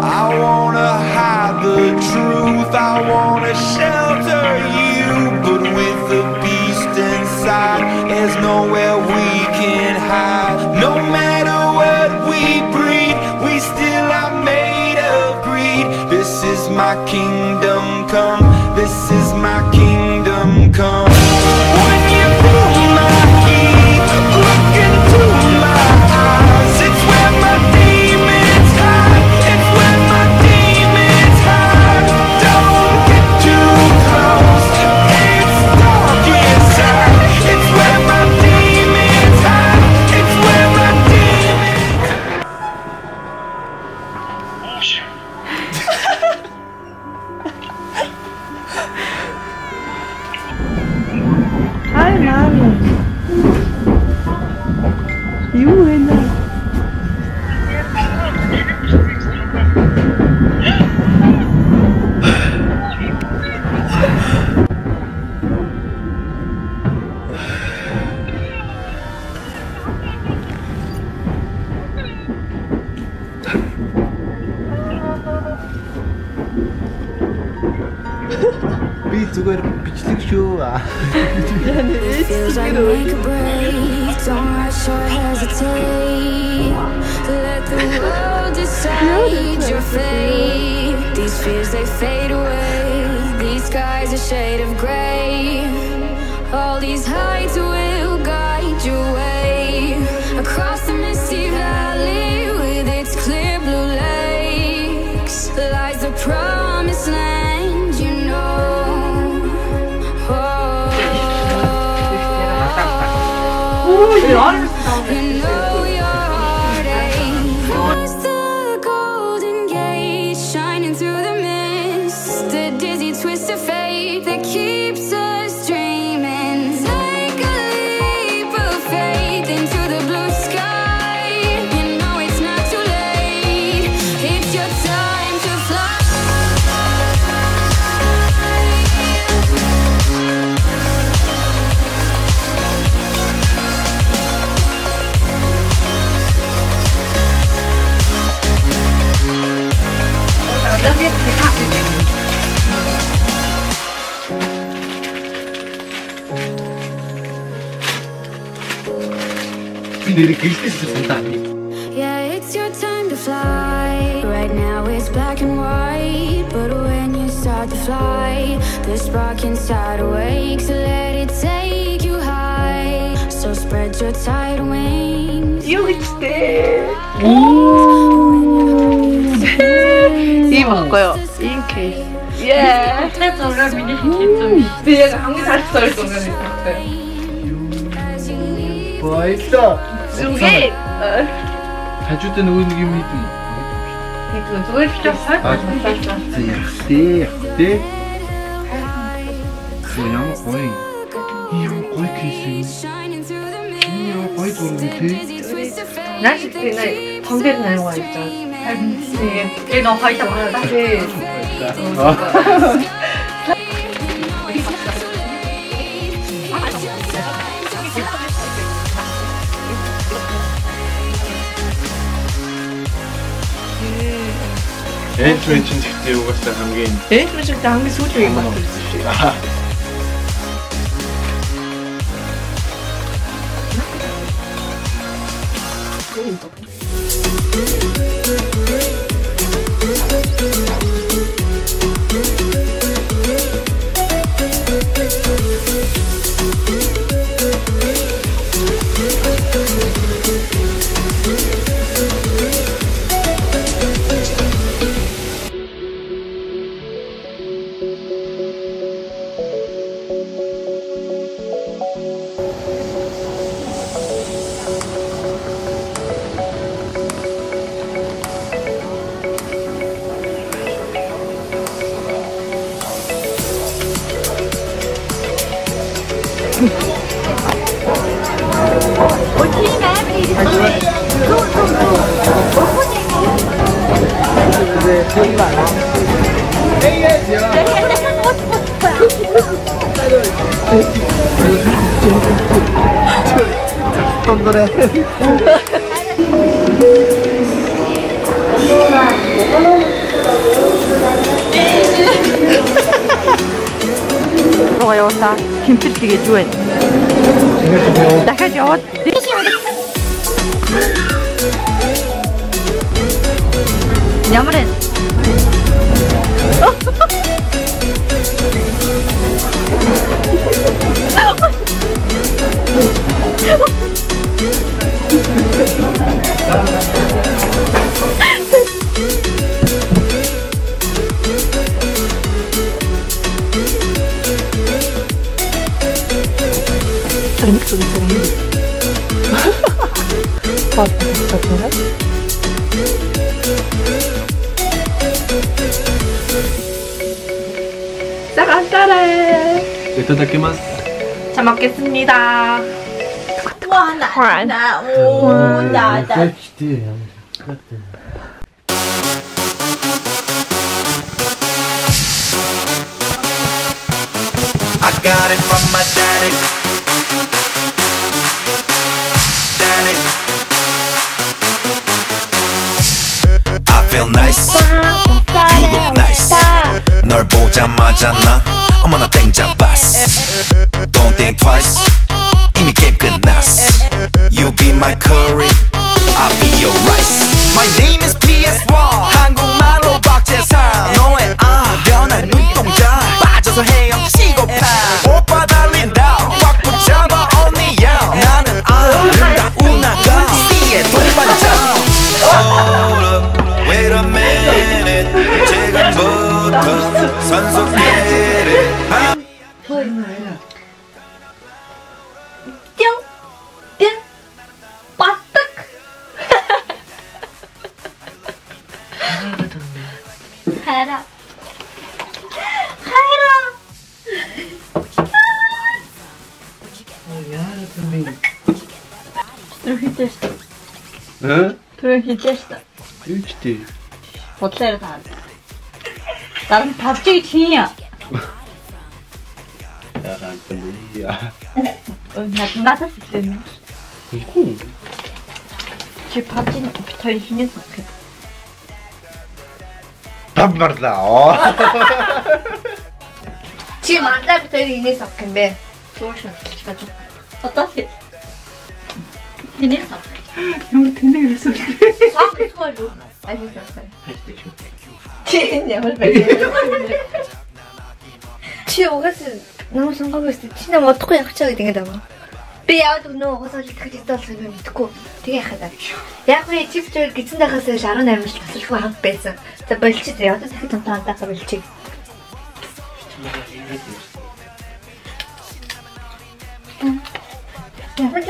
I wanna hide the truth, I wanna shelter you, but with the beast inside, there's nowhere we can hide. No matter what we breed, we still are made of greed. This is my kingdom come, this is my kingdom come. When you pull my key, look into my eyes, it's where my demons hide, it's where my demons hide. Don't get too close, it's dark inside, it's where my demons hide, it's where my demons. Hi, Mommy. You and Би зүгээр бичлэг шүү. Feels like make a break. Don't rush or hesitate. Let the world decide your fate. These fears they fade away. These skies a shade of gray. All these heights will guide your way. Across the misty valley with its clear blue lakes lies the promised land, you know. You know your heartache. Cross the golden gate, shining through the mist. The dizzy twist of fate that keeps us dreaming. Take a leap of faith into the blue sky. You know it's not too late. It's your time to fly. Yeah, it's your time to fly. Right now it's black and white, but when you start to fly, the spark inside awakes. Let it take you high. So spread your tidal wings. You 있대. 이 바꿔요. In case. Yeah. 최저가 미니 좀 근데 얘가 감기 잘했어 그래서 오늘 바꿔요. 와 있어. 두 개. 잘 줄 때는 오는 기분이 좀. 이거 두개 시켰어? 네. 그냥 거의 이거 거의 케이스. 이거 거의 모르겠지. 날씨 때는 방대는 나는 거 있잖아. 얘 너무 화이트 많아. 사실 Eventually çıktı yoksa hangi? 에? 그래서 한개 소중히 만들 수 있어요. 어떤 거래? 뭐가 여기다 김치찌개 좋아해. 나가지 어. 야무른. 쌀쌀해. 이타다키마스. 잘 먹겠습니다. I got it from my daddy. Daddy. I feel nice. You look nice. 널 보자마자 나 어머나 땡 잡았어. Don't think twice. 이미 게임 끝났어. You be my curry. I'll be your rice. My name is PS1. 한국말로 박재상. 너의 변한 눈동자 빠져서 헤엄치고파. 오빠 달린다 꽉 붙잡아 언니야. 나는 아름다운 나가 C의 동반자. Hold up, wait a minute. 지금부터 선속기를 띵 빠뜩. 하라 Trochę też to. Trochę też to. 일치대. 어때요 다? 나는 밥집이 중이야. 야랑 근데야. 나 맞았을 때는. 제 밥집은 더 힘이 좋게. 밥말다. 지금 만날부터 이미 섞인데. 어떠세요? 힘냈어. 너무 드네요 소리. 아, 좋아요. 맛있었어요. 진짜 헐 чи угаас намайг сонгоогүй байсан. Чи намайг удахгүй явах чагаа гэдэг юм. Би яагаад өнөө угаас олж итгэж байсан юм мэдэхгүй. Тэгээ яхаа даа. Яг би чип чиг гизэн дахаас 18 жил тасалгүй хамт байсан. За болчих зэ. Одоо дахид тантаа болчих. Яагаад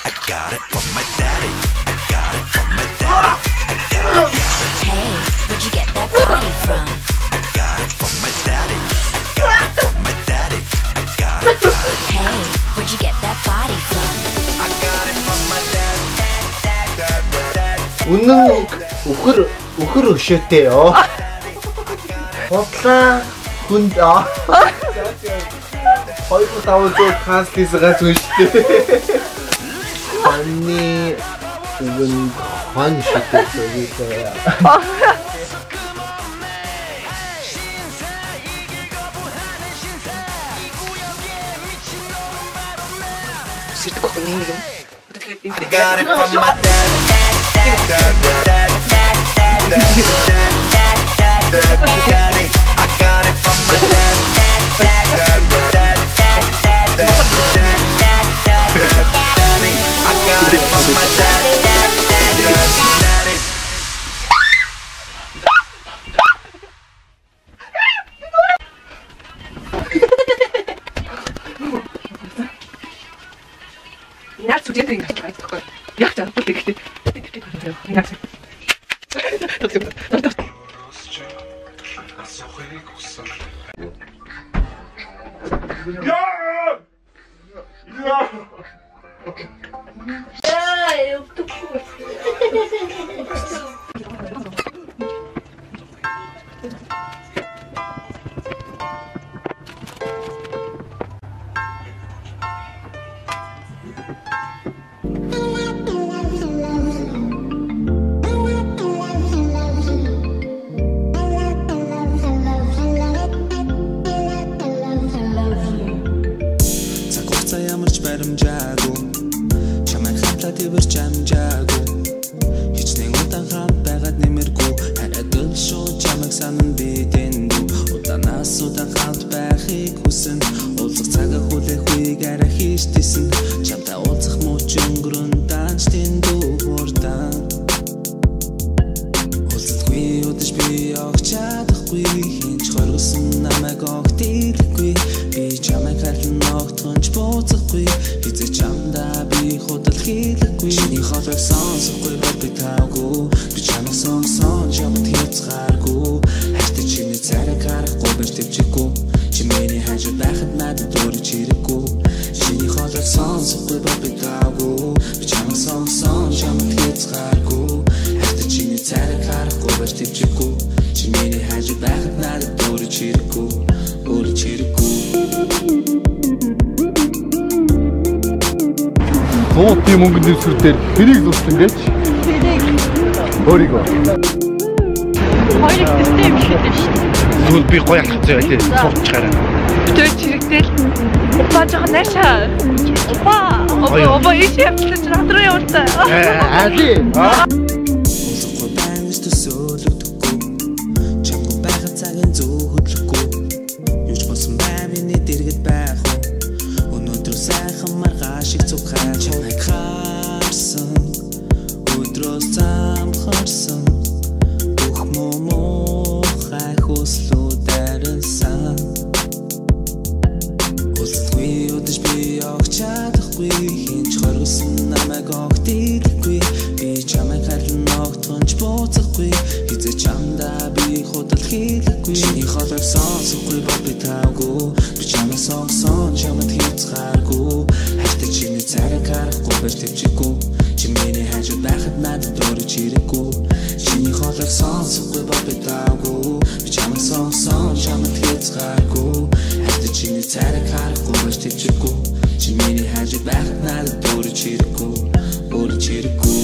I got it from my daddy. I got it from my daddy. Hey, where'd you get that body from? I got it from my daddy. I got it from my daddy. I got it. Hey, where'd you get that body from? I got it from my daddy. 웃는 우크르 쉬었대요. 없다. 군다. 어이구 나오죠. 카스티스가 조시대. 언니 이건 관시대 저기서야. I got it from my daddy. I got it from my 나 주제들이 가서 많이 듣고 약자 또 되게 야, 이거 또 보고 있어. баримжаагүй чамайг хатаа твэрч амжаагүй хичнээн удаан хамт байгаад нэмэргүй харагдал шууд чамайг санан бидэндүү удаанаас удаан хамт байхыг хүсэн уулзах цагаа хүлээх үеийг арай хийжтэйсэн чамтай уулзах мууч өнгөрөн данч тэндүү хурдан уулзахгүй удаж би явах чадахгүй хинч хоргосон намайг огт ирэхгүй би чамайг хайлан огтхонч бууцахгүй хизээ чамдаа би худал хийлэхгүй чиний хоолойг сонсохгүй бол би таагүй би чамайг сонсон чамд хязгааргүй хайртай чиний царайг харахгүй байж төвчгүй чи миний хажууд байхад надад дөрөж хэрэггүй чиний хоолойг сонсохгүй бол би таагүй би чамайг сонсон чамд хязгааргүй хайртай чиний царайг харахгүй байж төвчгүй чи миний хажууд байхад надад дөрөж хэрэггүй өөрөж хэрэггүй Суутын мөнгөний дэвсгэр дээр хэрийг зурсан гэж? Хэрийг өөрийгөө. хоёрыг төстэй юм шиг дээ шүү. Тэгвэл би гоё алхах заяа тий. Суучгаараа. Өтөөч хэрэгтэл опа жоохон наашаа. Опа иш явуулж надруу явуултаа. Аали. Уулзахгүй байнс төсөөлөгдөхгүй чамгүй байхад цагийн зүү хөдлөхгүй юуч болсон бай миний дэргэд байх уу өнөөдөр сайхан маргаашиг цугхай чамайг харсан өдрөөс замхарсан бүх муухай хөслүүдэрсэн уулзахгүй удаж би явах чадахгүй хинч хоргосон намайг огт ирэхгүй би чамайг хайлан огтхонч бууцахгүй хизээ чамдаа би худал хийлэхгүй чиний хоолойг сонсохгүй бол би таагүй би чамайг сонсон чамд хязгааргүй хайртай чиний царайг харахгүй байж төвчгүй чи миний хажууд байхад надад дөрөж хэрэггүй чиний хоолойг сонсохгүй бол би таагүй би чамайг сонсон чамд хязгааргүй хайртай чиний царайг харахгүй байж төвчгүй чи миний хажууд байхад надад дөрөж хэрэггүй өөрөж хэрэггүй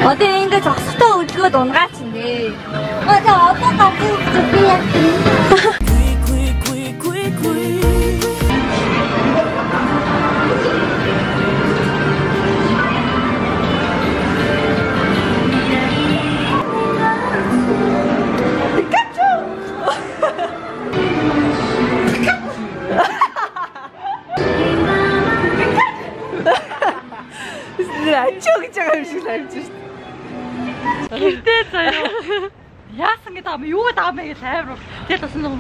어제 이거 적수도 울고 논가친데 어제 어제까지 웃고 юм шиг санагдаж шүү дээ. Гэртээ заяа. Яасан гэдэг юм юу гэдэг юм бэ гэж амар. Тэгээд бас нэг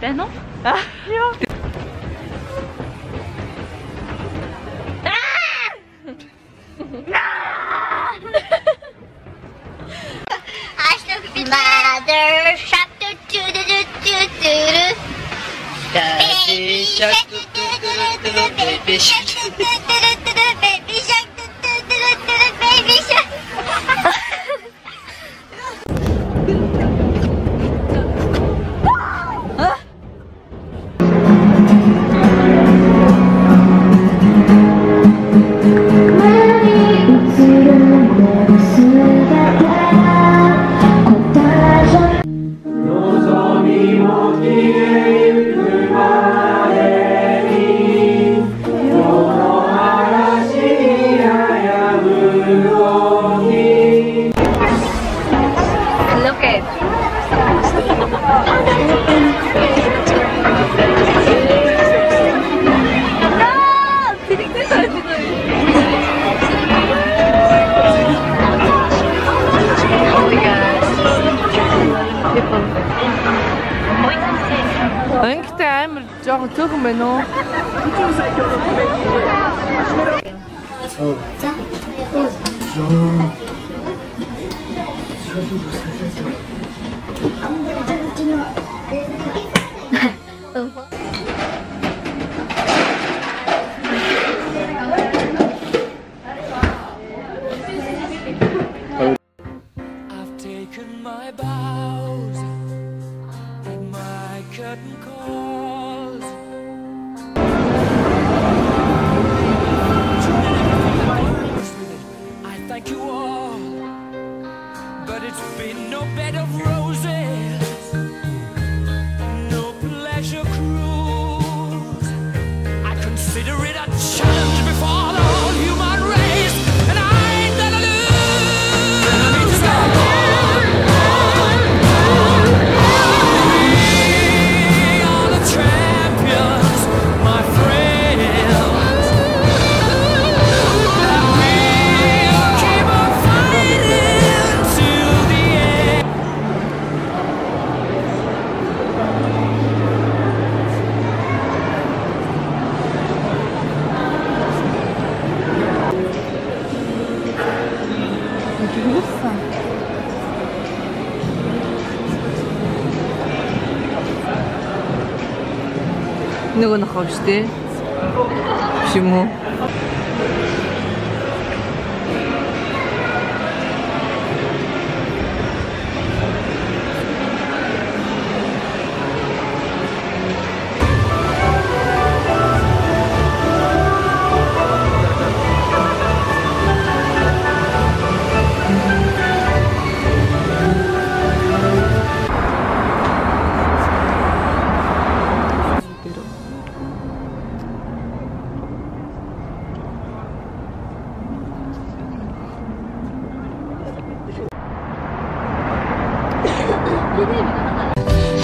байна уу? Юу? Mother shark do do do do do do. Baby shark do do do do do. Baby shark do do do do do. Baby shark do do do do do. Baby shark. Look at Ангитай амар жоохон цөөхөн байна уу? I've taken my bows and my curtain calls. I thank you all, but it's been no bed of roses, no pleasure cruise. I consider it a challenge before the whole human race, and I ain't gonna lose. We are the champions, my friends, and we'll keep on fighting till the end. Нөгөө нохоо штэ. Биш юм уу?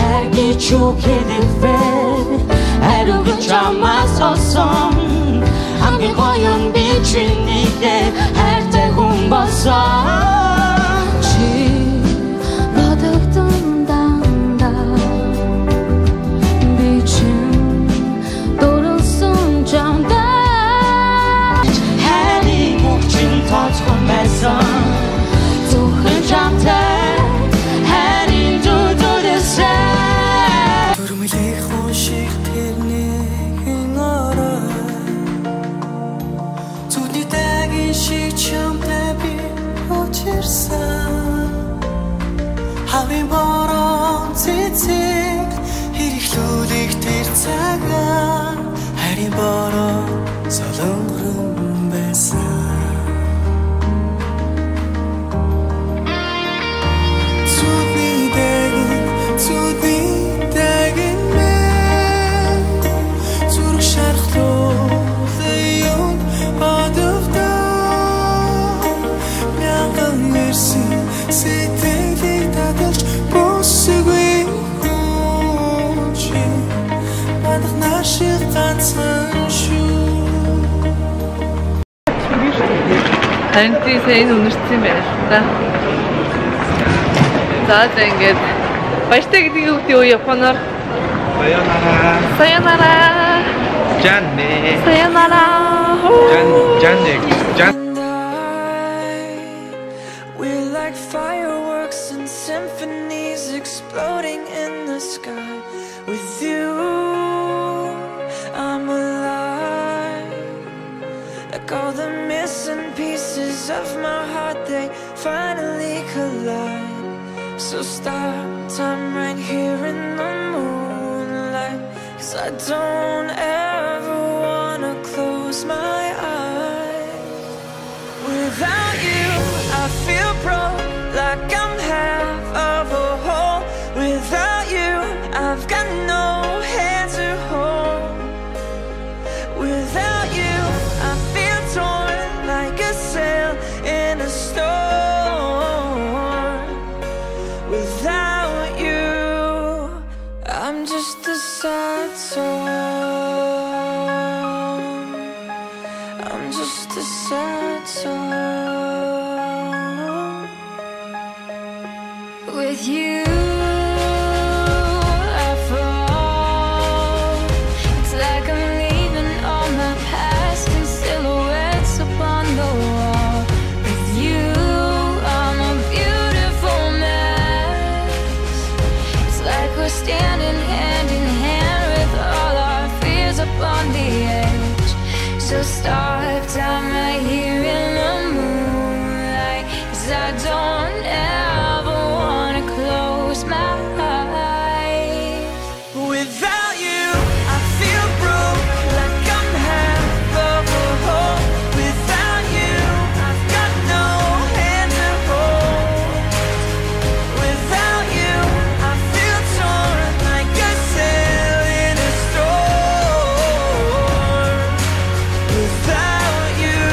Her geç yok edip her uçamaz olsun. Hangi koyun biçimde her tehum basar. Badıktığımdan biçim doğrulsun camda. Her için tatlı mezan tuhun camda. Her il dudu desen Durmayı hoşik terneğin ara Tudi dagin şik camda bir oçirsan Halim boron titik Hiriklülik tertsagan Halim boron salıngrım besan Харинтын сайн үнэрсэн юм байна л да. За ингээд баяртай гэдэг юу гэдэг вэ японоор? Sayonara. Janne. Sayonara. Janne. We're like fireworks and symphonies exploding in the sky. With you, I'm alive. Like all the missing pieces of my heart, they finally collide. So stop time right here in the moonlight, 'cause I don't ever wanna close my eyes. Without you, I feel broke, like I'm half of a whole. Without you, I've got no hand to hold. Without you, I feel torn like a sail in a storm. Without you, I'm just a sad song. I'm just a sad song. With you, I fall. It's like I'm leaving all my past in silhouettes upon the wall. With you, I'm a beautiful mess. It's like we're standing hand in hand with all our fears upon the edge. So stop time right here in the moonlight, 'cause I don't ever wanna close my eyes. Without you, I feel broke, like I'm half of a whole. Without you, I've got no hand to hold. Without you, I feel torn like a sail in a storm. Without you,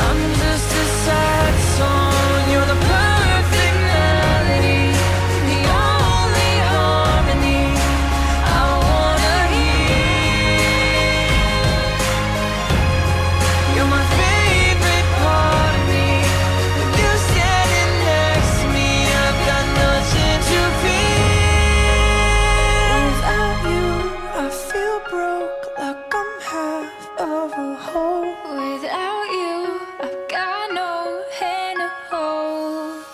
I'm just a sad song. You're the perfect melody, the only harmony I wanna hear. You're my favorite part of me. With you standing next to me, I've got nothing to fear. Without you, I feel broke, like I'm half of a whole. Without you, I've got no hand to hold.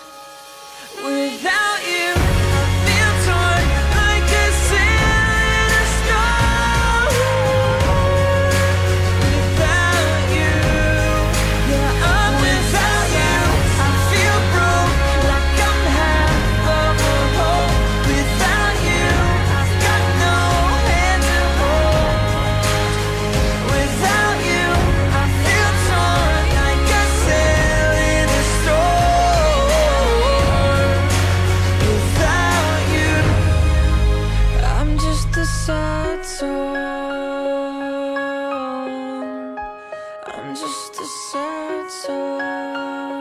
Without you, I feel torn like a sail in a storm. Without you, yeah, I'm without you. I feel broke, like I'm half of a whole. Without you, I've got no hand to hold. Without you, I feel torn like a sail in a storm. Without you, I'm just a sad song. I'm just a sad song.